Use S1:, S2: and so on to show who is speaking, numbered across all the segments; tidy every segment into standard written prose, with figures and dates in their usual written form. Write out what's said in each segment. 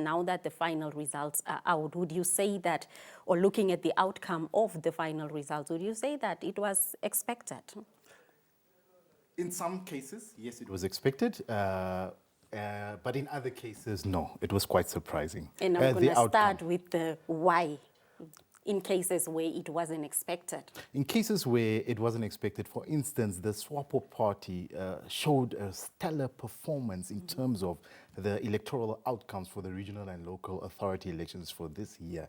S1: Now that the final results are out, would you say that, or looking at the outcome of the final results, would you say that it was expected?
S2: In some cases, yes, it was expected. But in other cases, no, it was quite surprising.
S1: And I'm going to start with the why, in cases where it wasn't expected.
S2: In cases where it wasn't expected, for instance, the SWAPO party showed a stellar performance in terms of the electoral outcomes for the regional and local authority elections for this year.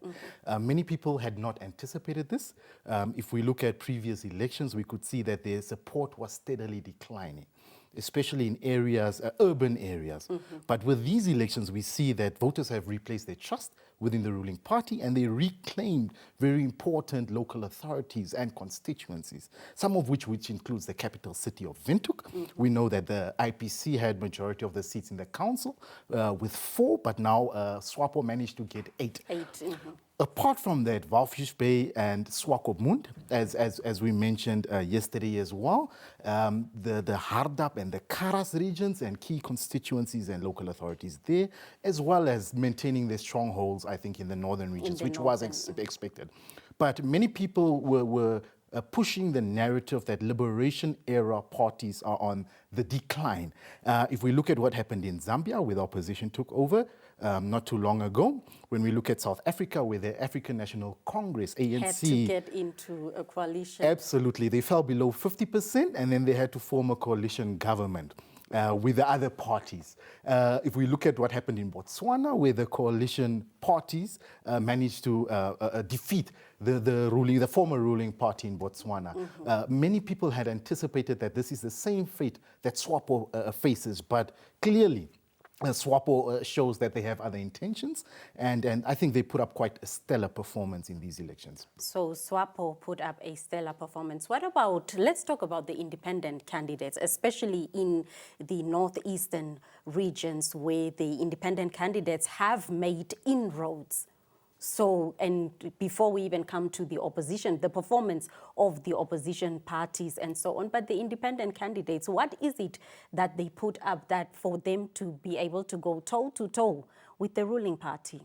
S2: Many people had not anticipated this. If we look at previous elections, we could see that their support was steadily declining, especially in areas, urban areas. But with these elections, we see that voters have replaced their trust within the ruling party, and they reclaimed very important local authorities and constituencies, some of which includes the capital city of Windhoek. We know that the IPC had majority of the seats in the council with 4, but now SWAPO managed to get 8. Apart from that, Walvis Bay and Swakopmund, as we mentioned yesterday as well, the Hardap and the Karas regions and key constituencies and local authorities there, as well as maintaining their strongholds, I think, in the northern regions, which was expected. But many people were pushing the narrative that liberation era parties are on the decline. If we look at what happened in Zambia, where the opposition took over not too long ago, when we look at South Africa, where the African National Congress, ANC,
S1: had to get into a coalition.
S2: Absolutely. They fell below 50%, and then they had to form a coalition government with the other parties. If we look at what happened in Botswana, where the coalition parties managed to defeat the former ruling party in Botswana. Many people had anticipated that this is the same fate that SWAPO faces, but clearly SWAPO shows that they have other intentions, and I think they put up quite a stellar performance in these elections.
S1: So SWAPO put up a stellar performance. What about, let's talk about the independent candidates, especially in the northeastern regions where the independent candidates have made inroads. So, and before we even come to the opposition, the performance of the opposition parties and so on, but the independent candidates, what is it that they put up that for them to be able to go toe-to-toe with the ruling party?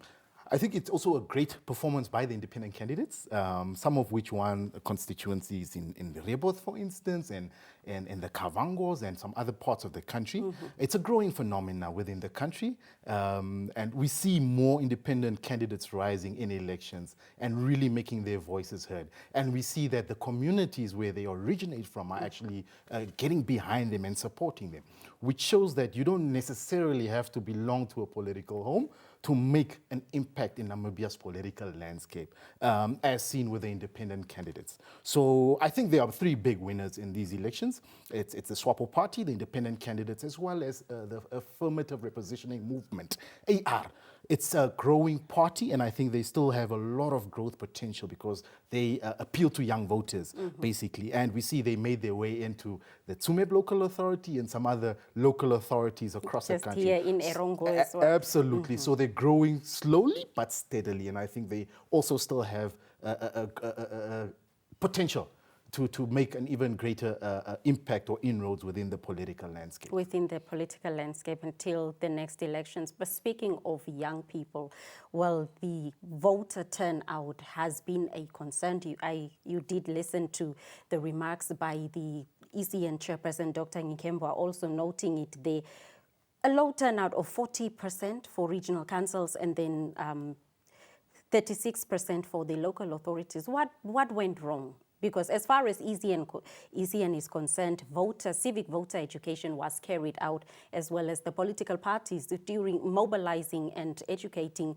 S2: I think it's also a great performance by the independent candidates, some of which won constituencies in the Reboth, for instance, and the Kavangos and some other parts of the country. It's a growing phenomenon within the country, and we see more independent candidates rising in elections and really making their voices heard. And we see that the communities where they originate from are actually getting behind them and supporting them, which shows that you don't necessarily have to belong to a political home to make an impact in Namibia's political landscape, as seen with the independent candidates. So I think there are 3 big winners in these elections. It's the SWAPO party, the independent candidates, as well as the Affirmative Repositioning Movement, AR. It's a growing party, and I think they still have a lot of growth potential because they appeal to young voters, basically. And we see they made their way into the Tsumeb local authority and some other local authorities across the country.
S1: Just here in Erongo as well.
S2: Absolutely. So they're growing slowly but steadily, and I think they also still have potential to make an even greater impact or inroads within the political landscape.
S1: Within the political landscape until the next elections. But speaking of young people, well, the voter turnout has been a concern. You did listen to the remarks by the ECN chairperson, Dr. Nghipandulwa, also noting it there. A low turnout of 40% for regional councils and then 36% for the local authorities. What went wrong? Because as far as ECN is concerned, civic voter education was carried out, as well as the political parties during mobilizing and educating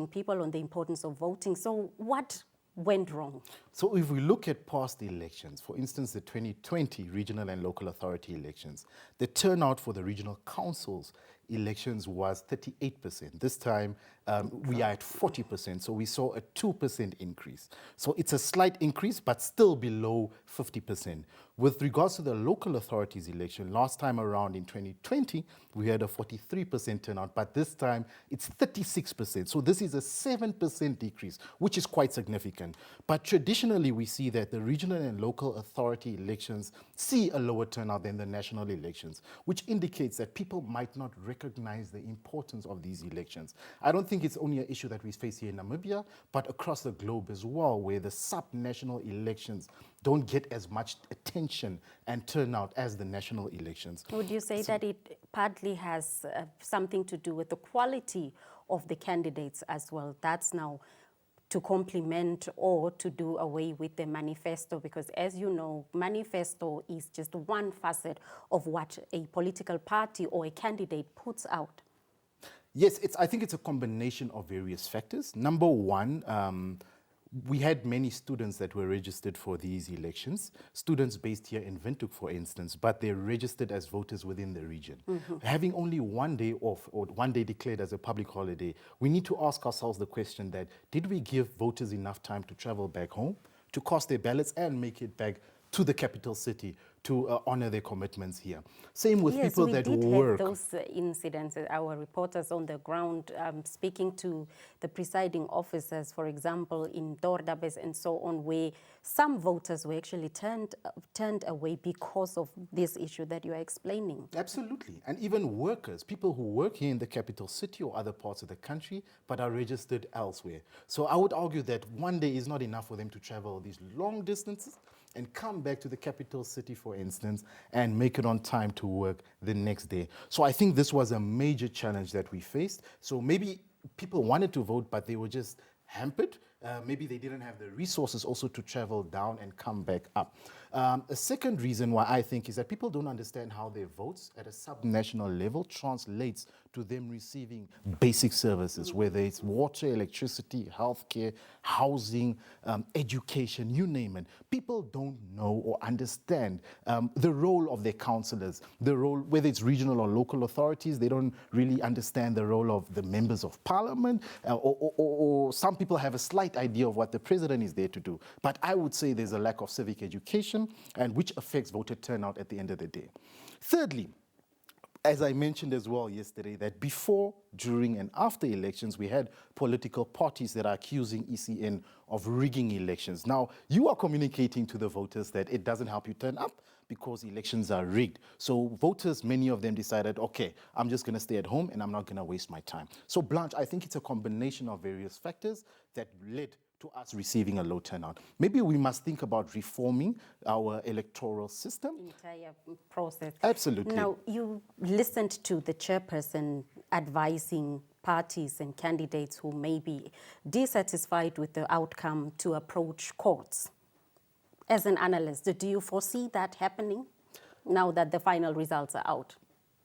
S1: people on the importance of voting. So what went wrong?
S2: So if we look at past elections, for instance, the 2020 regional and local authority elections, the turnout for the regional councils elections was 38%. This time, we are at 40%, so we saw a 2% increase. So it's a slight increase, but still below 50%. With regards to the local authorities election, last time around in 2020, we had a 43% turnout, but this time it's 36%. So this is a 7% decrease, which is quite significant. But traditionally, we see that the regional and local authority elections see a lower turnout than the national elections, which indicates that people might not recognize recognize the importance of these elections. I don't think it's only an issue that we face here in Namibia, but across the globe as well, where the sub-national elections don't get as much attention and turnout as the national elections.
S1: Would you say that it partly has something to do with the quality of the candidates as well? That's now to complement or to do away with the manifesto, because as you know, manifesto is just one facet of what a political party or a candidate puts out.
S2: Yes, I think it's a combination of various factors. Number one, we had many students that were registered for these elections, students based here in Windhoek, for instance, but they're registered as voters within the region. Having only one day off, or one day declared as a public holiday, we need to ask ourselves the question that, did we give voters enough time to travel back home, to cast their ballots and make it back to the capital city to honor their commitments here? Same with people that work. Yes, we did
S1: have those incidents. Our reporters on the ground speaking to the presiding officers, for example, in Dordabes and so on, where some voters were actually turned away because of this issue that you are explaining.
S2: Absolutely. And even workers, people who work here in the capital city or other parts of the country, but are registered elsewhere. So I would argue that one day is not enough for them to travel these long distances and come back to the capital city, for instance, and make it on time to work the next day. So I think this was a major challenge that we faced. So maybe people wanted to vote, but they were just hampered. Maybe they didn't have the resources also to travel down and come back up. A second reason why I think is that people don't understand how their votes at a sub-national level translates to them receiving basic services, whether it's water, electricity, healthcare, housing, education, you name it. People don't know or understand the role of their councillors, the role, whether it's regional or local authorities. They don't really understand the role of the members of parliament, or some people have a slight idea of what the president is there to do. But I would say there's a lack of civic education, and which affects voter turnout at the end of the day. Thirdly, as I mentioned as well yesterday, that before, during, and after elections, we had political parties that are accusing ECN of rigging elections. Now, you are communicating to the voters that it doesn't help you turn up because elections are rigged. So voters, many of them decided, okay, I'm just going to stay at home and I'm not going to waste my time. So Blanche, I think it's a combination of various factors that led to us receiving a low turnout. Maybe we must think about reforming our electoral system.
S1: Entire process.
S2: Absolutely.
S1: Now, you listened to the chairperson advising parties and candidates who may be dissatisfied with the outcome to approach courts. As an analyst, do you foresee that happening now that the final results are out?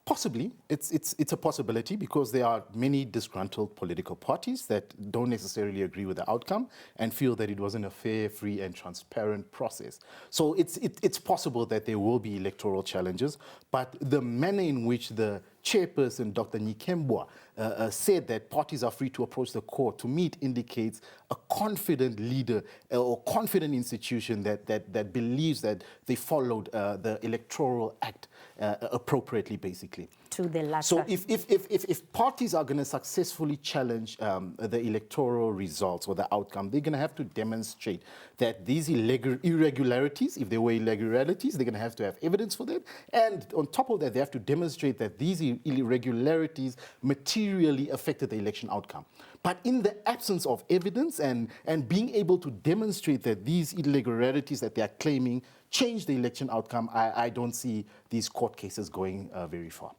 S2: Possibly. It's a possibility because there are many disgruntled political parties that don't necessarily agree with the outcome and feel that it wasn't a fair, free, and transparent process. So it's possible that there will be electoral challenges, but the manner in which the chairperson, Dr. Nghipandulwa, said that parties are free to approach the court, to me it indicates a confident leader or confident institution that believes that they followed the Electoral Act appropriately, basically.
S1: To the latter.
S2: So if parties are going to successfully challenge the electoral results or the outcome, they're going to have to demonstrate that these irregularities, if there were irregularities, they're going to have evidence for that. And on top of that, they have to demonstrate that these irregularities materially affected the election outcome. But in the absence of evidence and being able to demonstrate that these irregularities that they are claiming change the election outcome, I don't see these court cases going very far.